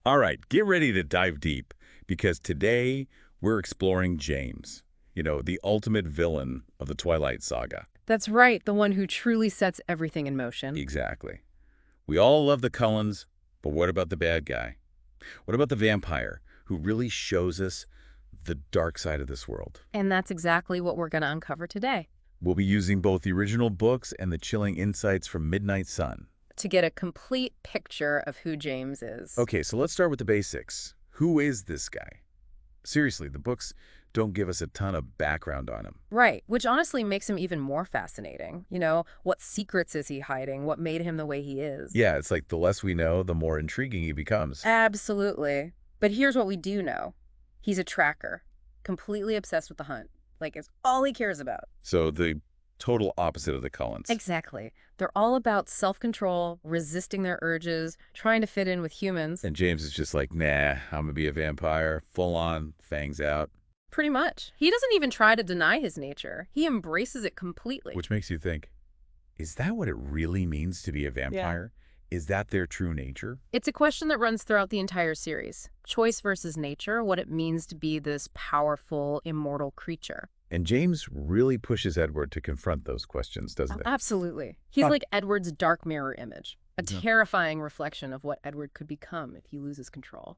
All right, get ready to dive deep because today we're exploring James, the ultimate villain of the Twilight Saga. That's right, the one who truly sets everything in motion. Exactly. We all love the Cullens, but what about the bad guy? What about the vampire who really shows us the dark side of this world? And that's exactly what we're going to uncover today We'll be using both the original books and the chilling insights from Midnight Sun. to get a complete picture of who James is. Okay, so let's start with the basics. Who is this guy? Seriously, the books don't give us a ton of background on him. Right, which honestly makes him even more fascinating. What secrets is he hiding? What made him the way he is? Yeah, it's like the less we know, the more intriguing he becomes. Absolutely. But here's what we do know. He's a tracker, completely obsessed with the hunt. Like, it's all he cares about. So the total opposite of the Cullens. Exactly. They're all about self-control, resisting their urges, trying to fit in with humans. And James is just like, nah, I'm gonna be a vampire, full on, fangs out. Pretty much. He doesn't even try to deny his nature. He embraces it completely. Which makes you think, is that what it really means to be a vampire? Is that their true nature? It's a question that runs throughout the entire series. Choice versus nature, what it means to be this powerful, immortal creature. And James really pushes Edward to confront those questions, doesn't it? Absolutely. He's like Edward's dark mirror image, a Yeah. terrifying reflection of what Edward could become if he loses control.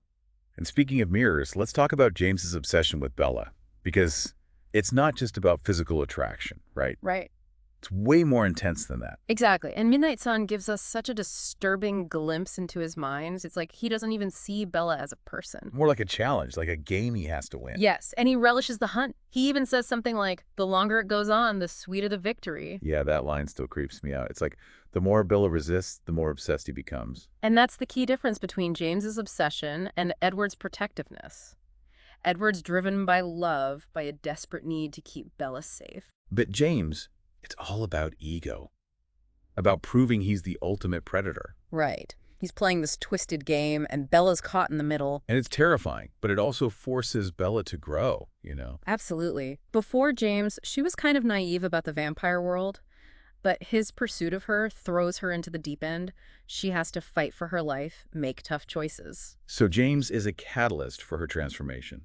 And speaking of mirrors, let's talk about James's obsession with Bella. Because it's not just about physical attraction, right? Right. It's way more intense than that. Exactly. And Midnight Sun gives us such a disturbing glimpse into his mind. It's like he doesn't even see Bella as a person. More like a challenge, like a game he has to win. Yes, and he relishes the hunt. He even says something like, the longer it goes on, the sweeter the victory. Yeah, that line still creeps me out. It's like the more Bella resists, the more obsessed he becomes. And that's the key difference between James's obsession and Edward's protectiveness. Edward's driven by love, by a desperate need to keep Bella safe. But James, it's all about ego. About proving he's the ultimate predator. Right. He's playing this twisted game, and Bella's caught in the middle. And it's terrifying, but it also forces Bella to grow, Absolutely. Before James, she was kind of naive about the vampire world, but his pursuit of her throws her into the deep end. She has to fight for her life, make tough choices. So James is a catalyst for her transformation.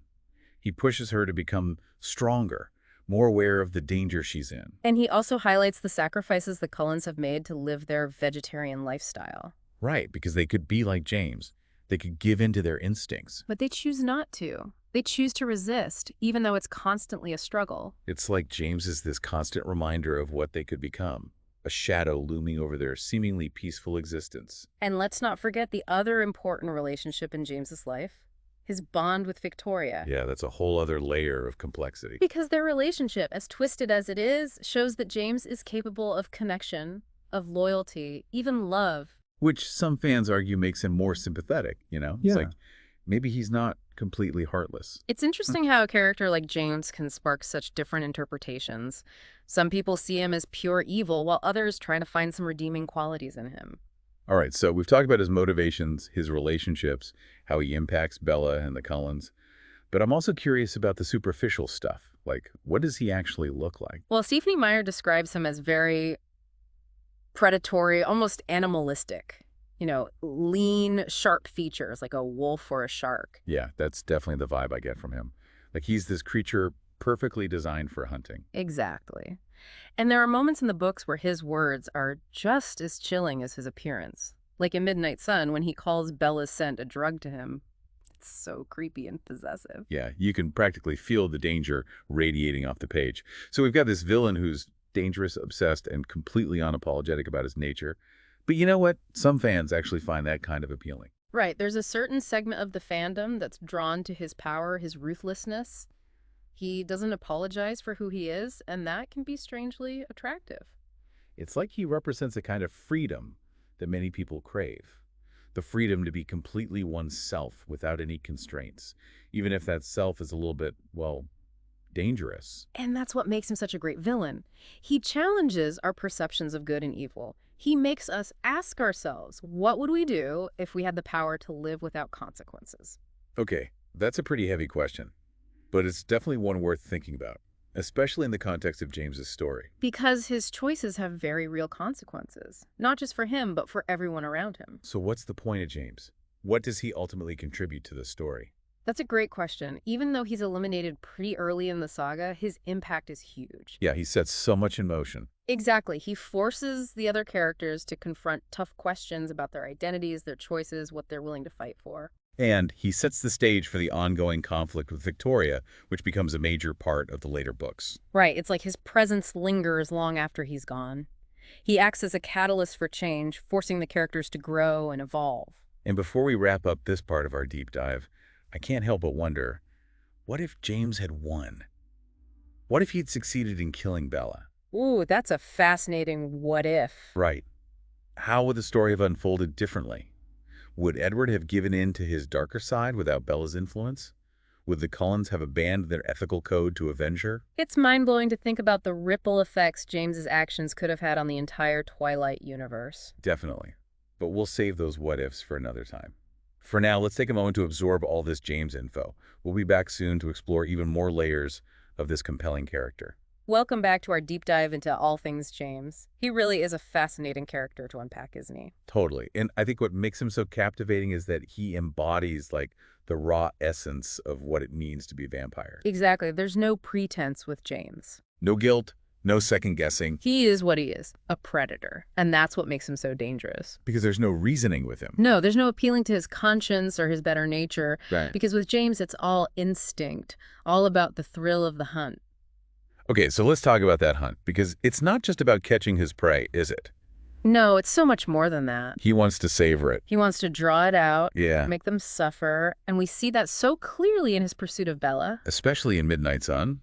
He pushes her to become stronger, more aware of the danger she's in. And he also highlights the sacrifices the Cullens have made to live their vegetarian lifestyle. Right, because they could be like James. They could give in to their instincts. But they choose not to. They choose to resist, even though it's constantly a struggle. It's like James is this constant reminder of what they could become, a shadow looming over their seemingly peaceful existence. And let's not forget the other important relationship in James's life, his bond with Victoria. Yeah, that's a whole other layer of complexity. Because their relationship, as twisted as it is, shows that James is capable of connection, of loyalty, even love. Which some fans argue makes him more sympathetic, It's like, maybe he's not completely heartless. It's interesting how a character like James can spark such different interpretations. Some people see him as pure evil, while others try to find some redeeming qualities in him. All right, so we've talked about his motivations, his relationships, how he impacts Bella and the Cullens. But I'm also curious about the superficial stuff. Like, what does he actually look like? Well, Stephenie Meyer describes him as very predatory, almost animalistic. Lean, sharp features, like a wolf or a shark. Yeah, that's definitely the vibe I get from him. Like, he's this creature perfectly designed for hunting. Exactly. And there are moments in the books where his words are just as chilling as his appearance. Like in Midnight Sun, when he calls Bella's scent a drug to him. It's so creepy and possessive. Yeah, you can practically feel the danger radiating off the page. So we've got this villain who's dangerous, obsessed, and completely unapologetic about his nature. But you know what? Some fans actually find that kind of appealing. Right. There's a certain segment of the fandom that's drawn to his power, his ruthlessness. He doesn't apologize for who he is, and that can be strangely attractive. It's like he represents a kind of freedom that many people crave. The freedom to be completely oneself without any constraints, even if that self is a little bit, dangerous. And that's what makes him such a great villain. He challenges our perceptions of good and evil. He makes us ask ourselves, what would we do if we had the power to live without consequences? Okay, that's a pretty heavy question, but it's definitely one worth thinking about, especially in the context of James's story. Because his choices have very real consequences, not just for him, but for everyone around him. So what's the point of James? What does he ultimately contribute to the story? That's a great question. Even though he's eliminated pretty early in the saga, his impact is huge. Yeah, he sets so much in motion. Exactly. He forces the other characters to confront tough questions about their identities, their choices, what they're willing to fight for. And he sets the stage for the ongoing conflict with Victoria, which becomes a major part of the later books. Right. It's like his presence lingers long after he's gone. He acts as a catalyst for change, forcing the characters to grow and evolve. And before we wrap up this part of our deep dive, I can't help but wonder, what if James had won? What if he'd succeeded in killing Bella? Ooh, that's a fascinating what if. Right. How would the story have unfolded differently? Would Edward have given in to his darker side without Bella's influence? Would the Cullens have abandoned their ethical code to avenge her? It's mind-blowing to think about the ripple effects James's actions could have had on the entire Twilight universe. Definitely. But we'll save those what-ifs for another time. For now, let's take a moment to absorb all this James info. We'll be back soon to explore even more layers of this compelling character. Welcome back to our deep dive into all things James. He really is a fascinating character to unpack, isn't he? Totally. And I think what makes him so captivating is that he embodies, like, the raw essence of what it means to be a vampire. Exactly. There's no pretense with James. No guilt, no second guessing. He is what he is, a predator. And that's what makes him so dangerous. Because there's no reasoning with him. No, there's no appealing to his conscience or his better nature. Right. Because with James, it's all instinct, all about the thrill of the hunt. Okay, so let's talk about that hunt, because it's not just about catching his prey, is it? No, it's so much more than that. He wants to savor it. He wants to draw it out, Yeah. make them suffer, and we see that so clearly in his pursuit of Bella. Especially in Midnight Sun.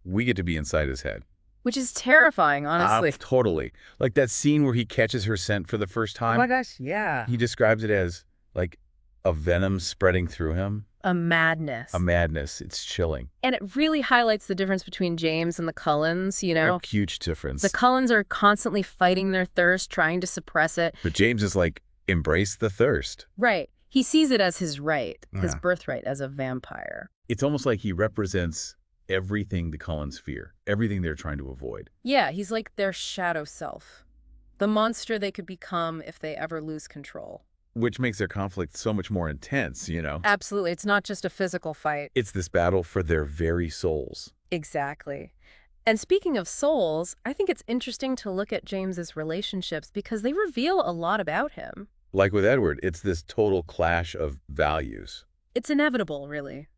We get to be inside his head. Which is terrifying, honestly. Totally. Like that scene where he catches her scent for the first Oh time. my gosh, yeah. He describes it as, like, a venom spreading through him. A madness. A madness. It's chilling. And it really highlights the difference between James and the Cullens, you know? A huge difference. The Cullens are constantly fighting their thirst, trying to suppress it. But James is like, embrace the thirst. Right. He sees it as his right, his Yeah. birthright as a vampire. It's almost like he represents everything the Cullens fear, everything they're trying to avoid. Yeah, he's like their shadow self. The monster they could become if they ever lose control. Which makes their conflict so much more intense, you know? Absolutely. It's not just a physical fight. It's this battle for their very souls. Exactly. And speaking of souls, I think it's interesting to look at James's relationships because they reveal a lot about him. Like with Edward, it's this total clash of values. It's inevitable, really.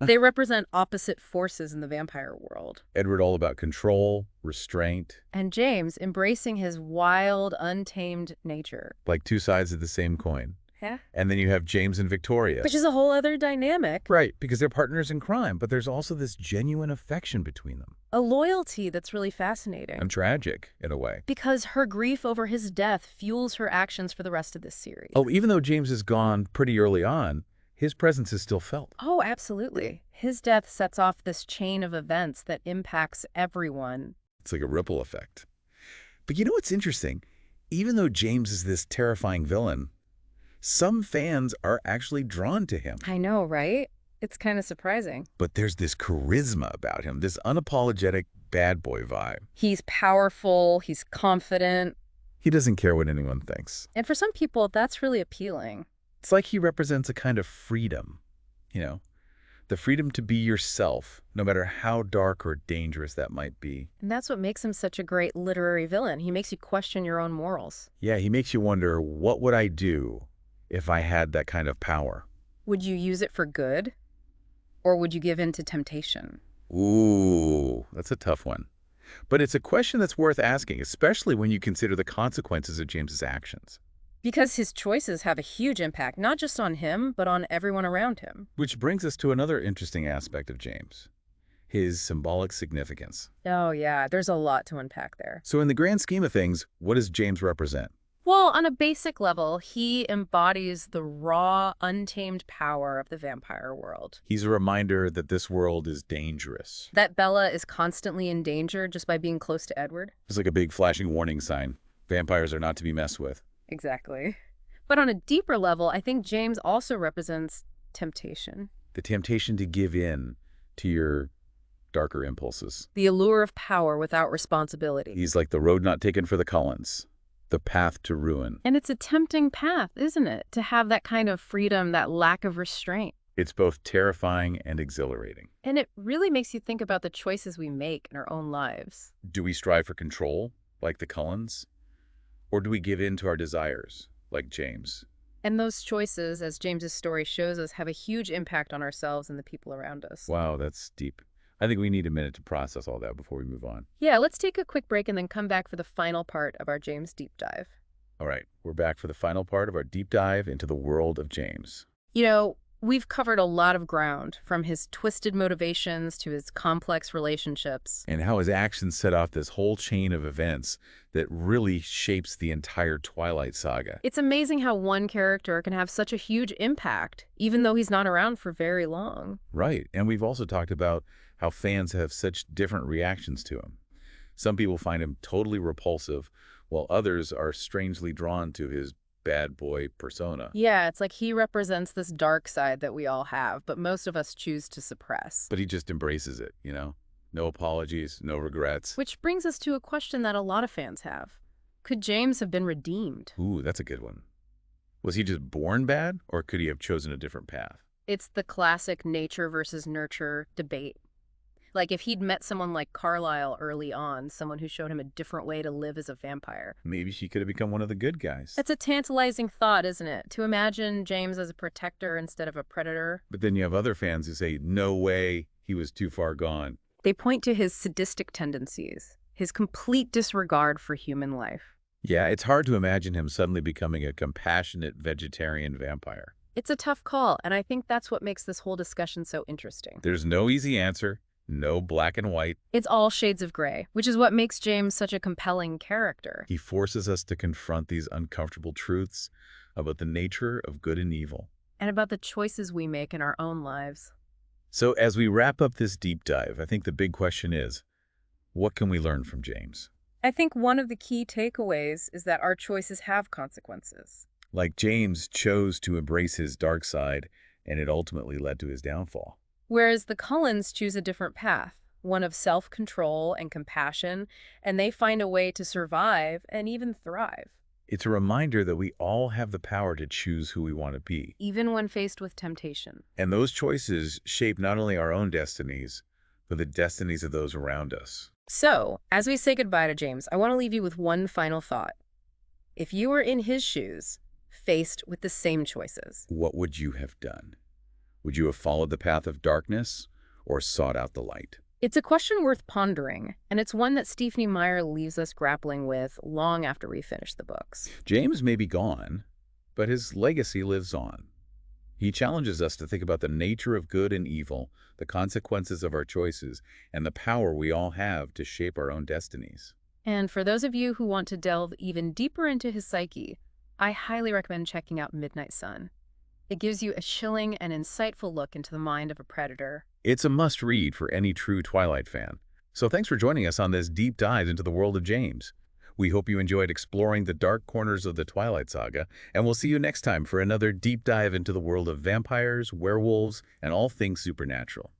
They represent opposite forces in the vampire world. Edward all about control, restraint, And James embracing his wild, untamed nature. like two sides of the same coin. Yeah. And then you have James and Victoria. Which is a whole other dynamic. Right, because they're partners in crime, but there's also this genuine affection between them. A loyalty that's really fascinating. And tragic, in a way. Because her grief over his death fuels her actions for the rest of this series. Oh, even though James is gone pretty early on, his presence is still felt. Oh, absolutely. His death sets off this chain of events that impacts everyone. It's like a ripple effect. But you know what's interesting? Even though James is this terrifying villain, some fans are actually drawn to him. I know, right? It's kind of surprising. But there's this charisma about him, this unapologetic bad boy vibe. He's powerful, he's confident, He doesn't care what anyone thinks. and for some people, that's really appealing. It's like he represents a kind of freedom, you know, the freedom to be yourself, no matter how dark or dangerous that might be. And that's what makes him such a great literary villain. He makes you question your own morals. Yeah, he makes you wonder, what would I do if I had that kind of power? Would you use it for good? Or would you give in to temptation? Ooh, that's a tough one. But it's a question that's worth asking, especially when you consider the consequences of James's actions. Because his choices have a huge impact, not just on him, but on everyone around him. Which brings us to another interesting aspect of James, his symbolic significance. Oh, yeah, there's a lot to unpack there. So in the grand scheme of things, what does James represent? Well, on a basic level, he embodies the raw, untamed power of the vampire world. He's a reminder that this world is dangerous. That Bella is constantly in danger just by being close to Edward. It's like a big flashing warning sign. Vampires are not to be messed with. Exactly. But on a deeper level, I think James also represents temptation. The temptation to give in to your darker impulses. The allure of power without responsibility. He's like the road not taken for the Cullens. The path to ruin. And it's a tempting path, isn't it? To have that kind of freedom, that lack of restraint. It's both terrifying and exhilarating. And it really makes you think about the choices we make in our own lives. Do we strive for control, like the Cullens? Or do we give in to our desires, like James? And those choices, as James's story shows us, have a huge impact on ourselves and the people around us. Wow, that's deep. I think we need a minute to process all that before we move on. Yeah, let's take a quick break and then come back for the final part of our James deep dive. All right, we're back for the final part of our deep dive into the world of James. You know, we've covered a lot of ground, from his twisted motivations to his complex relationships. And how his actions set off this whole chain of events that really shapes the entire Twilight saga. It's amazing how one character can have such a huge impact, even though he's not around for very long. Right, and we've also talked about how fans have such different reactions to him. Some people find him totally repulsive, while others are strangely drawn to his bad boy persona. Yeah, it's like he represents this dark side that we all have, but most of us choose to suppress. But he just embraces it, you know? No apologies, no regrets. Which brings us to a question that a lot of fans have. Could James have been redeemed? Ooh, that's a good one. Was he just born bad, or could he have chosen a different path? It's the classic nature versus nurture debate. Like if he'd met someone like Carlisle early on, someone who showed him a different way to live as a vampire. Maybe she could have become one of the good guys. That's a tantalizing thought, isn't it? To imagine James as a protector instead of a predator. But then you have other fans who say, no way, he was too far gone. They point to his sadistic tendencies, his complete disregard for human life. Yeah, it's hard to imagine him suddenly becoming a compassionate vegetarian vampire. It's a tough call, and I think that's what makes this whole discussion so interesting. There's no easy answer. No black and white. It's all shades of gray, which is what makes James such a compelling character. He forces us to confront these uncomfortable truths about the nature of good and evil. And about the choices we make in our own lives. So as we wrap up this deep dive, I think the big question is, what can we learn from James? I think one of the key takeaways is that our choices have consequences. Like James chose to embrace his dark side, and it ultimately led to his downfall. Whereas the Cullens choose a different path, one of self-control and compassion, and they find a way to survive and even thrive. It's a reminder that we all have the power to choose who we want to be. Even when faced with temptation. And those choices shape not only our own destinies, but the destinies of those around us. So, as we say goodbye to James, I want to leave you with one final thought. If you were in his shoes, faced with the same choices, what would you have done? Would you have followed the path of darkness or sought out the light? It's a question worth pondering, and it's one that Stephenie Meyer leaves us grappling with long after we finish the books. James may be gone, but his legacy lives on. He challenges us to think about the nature of good and evil, the consequences of our choices, and the power we all have to shape our own destinies. And for those of you who want to delve even deeper into his psyche, I highly recommend checking out Midnight Sun. It gives you a chilling and insightful look into the mind of a predator. It's a must-read for any true Twilight fan. So thanks for joining us on this deep dive into the world of James. We hope you enjoyed exploring the dark corners of the Twilight saga, and we'll see you next time for another deep dive into the world of vampires, werewolves, and all things supernatural.